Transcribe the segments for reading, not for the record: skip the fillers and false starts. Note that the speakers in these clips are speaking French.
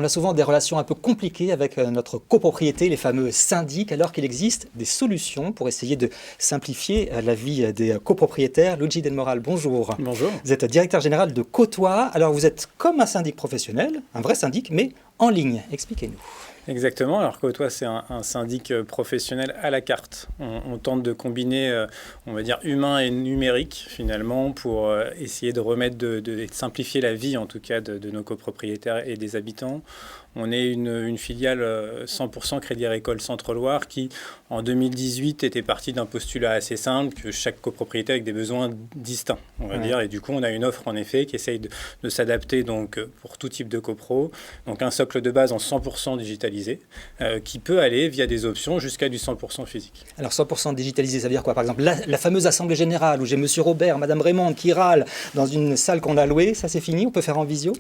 On a souvent des relations un peu compliquées avec notre copropriété, les fameux syndics, alors qu'il existe des solutions pour essayer de simplifier la vie des copropriétaires. Luigi Del Moral, bonjour. Bonjour. Vous êtes directeur général de Côtois. Alors vous êtes comme un syndic professionnel, un vrai syndic, mais en ligne. Expliquez-nous. Exactement. Alors Côtois, c'est un syndic professionnel à la carte. On tente de combiner, on va dire, humain et numérique, finalement, pour essayer de remettre, de simplifier la vie, en tout cas, de nos copropriétaires et des habitants. On est une filiale 100% Crédit Agricole Centre-Loire qui, en 2018, était partie d'un postulat assez simple que chaque copropriété avec des besoins distincts, on va dire. Et du coup, on a une offre, en effet, qui essaye de s'adapter donc, pour tout type de copro. Donc, un socle de base en 100% digitalisé qui peut aller via des options jusqu'à du 100% physique. Alors, 100% digitalisé, ça veut dire quoi? Par exemple, la fameuse assemblée générale où j'ai Monsieur Robert, Madame Raymond qui râlent dans une salle qu'on a louée, ça c'est fini? On peut faire en visio?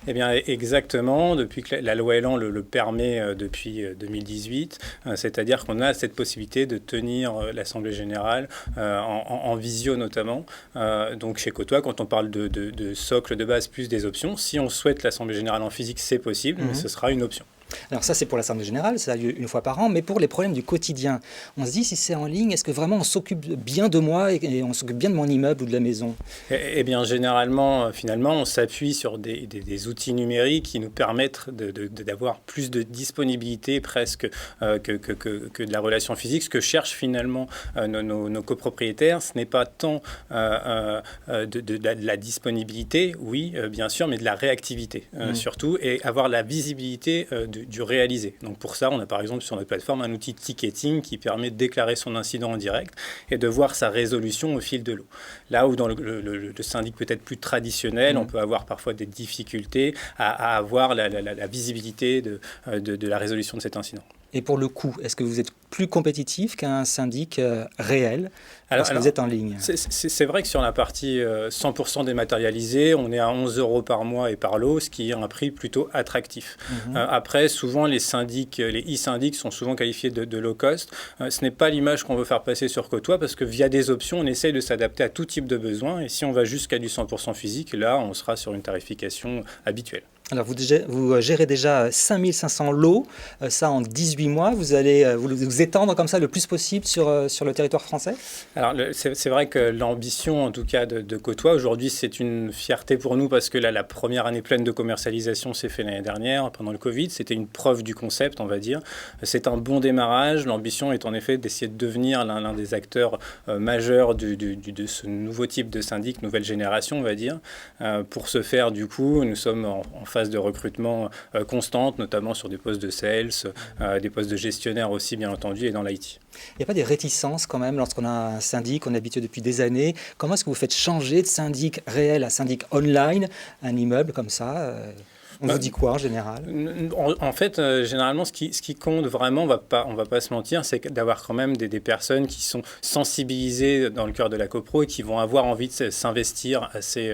Eh bien, exactement. Depuis que la loi Elan le permet depuis 2018, c'est-à-dire qu'on a cette possibilité de tenir l'Assemblée générale en visio notamment. Donc chez Côtois, quand on parle de socle de base plus des options, si on souhaite l'Assemblée générale en physique, c'est possible, mais ce sera une option. Alors ça, c'est pour l'Assemblée générale, ça a lieu une fois par an, mais pour les problèmes du quotidien, on se dit, si c'est en ligne, est-ce que vraiment on s'occupe bien de moi et on s'occupe bien de mon immeuble ou de la maison? Eh bien, généralement, finalement, on s'appuie sur des outils numériques qui nous permettent d'avoir plus de disponibilité presque que de la relation physique. Ce que cherchent finalement nos copropriétaires, ce n'est pas tant de la disponibilité, oui, bien sûr, mais de la réactivité surtout, et avoir la visibilité du réalisé. Donc pour ça, on a par exemple sur notre plateforme un outil de ticketing qui permet de déclarer son incident en direct et de voir sa résolution au fil de l'eau. Là où dans le syndic peut-être plus traditionnel, on peut avoir parfois des difficultés à avoir la visibilité de la résolution de cet incident. Et pour le coût, est-ce que vous êtes plus compétitif qu'un syndic réel parce que vous êtes en ligne? C'est vrai que sur la partie 100% dématérialisée, on est à 11 € par mois et par lot, ce qui est un prix plutôt attractif. Après, souvent, les syndics, les e-syndics sont souvent qualifiés de low cost. Ce n'est pas l'image qu'on veut faire passer sur Côtois parce que via des options, on essaye de s'adapter à tout type de besoin. Et si on va jusqu'à du 100% physique, là, on sera sur une tarification habituelle. Alors, vous gérez déjà 5500 lots, ça en 18 mois. Vous allez vous étendre comme ça le plus possible sur le territoire français? Alors, c'est vrai que l'ambition, en tout cas, de Côtois, aujourd'hui, c'est une fierté pour nous parce que là, la première année pleine de commercialisation s'est faite l'année dernière, pendant le Covid. C'était une preuve du concept, on va dire. C'est un bon démarrage. L'ambition est en effet d'essayer de devenir l'un des acteurs majeurs de ce nouveau type de syndic, nouvelle génération, on va dire. Pour ce faire, du coup, nous sommes en phase de recrutement constante, notamment sur des postes de sales, des postes de gestionnaire aussi, bien entendu, et dans l'IT. Il n'y a pas des réticences quand même lorsqu'on a un syndic, on est habitué depuis des années. Comment est-ce que vous faites changer de syndic réel à syndic online un immeuble comme ça? On vous dit quoi en général? En fait, généralement, ce qui compte vraiment, on va pas se mentir, c'est d'avoir quand même des personnes qui sont sensibilisées dans le cœur de la copro et qui vont avoir envie de s'investir assez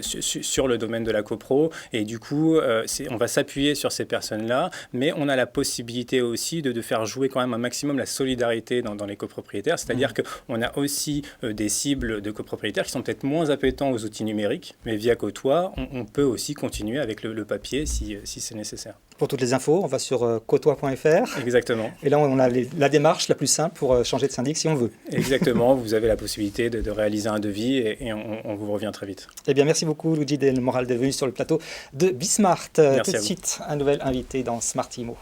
sur le domaine de la copro. Et du coup, on va s'appuyer sur ces personnes-là, mais on a la possibilité aussi de faire jouer quand même un maximum la solidarité dans les copropriétaires. C'est-à-dire qu'on a aussi des cibles de copropriétaires qui sont peut-être moins appétents aux outils numériques, mais via Côtois, on peut aussi continuer avec le papier si c'est nécessaire. Pour toutes les infos, on va sur côtois.fr. Exactement. Et là, on a la démarche la plus simple pour changer de syndic si on veut. Exactement. Vous avez la possibilité de réaliser un devis et on vous revient très vite. Eh bien, merci beaucoup, Luigi Del Moral, d'être venu sur le plateau de Bismart. Merci Tout de suite, un nouvel invité dans Smart Imo.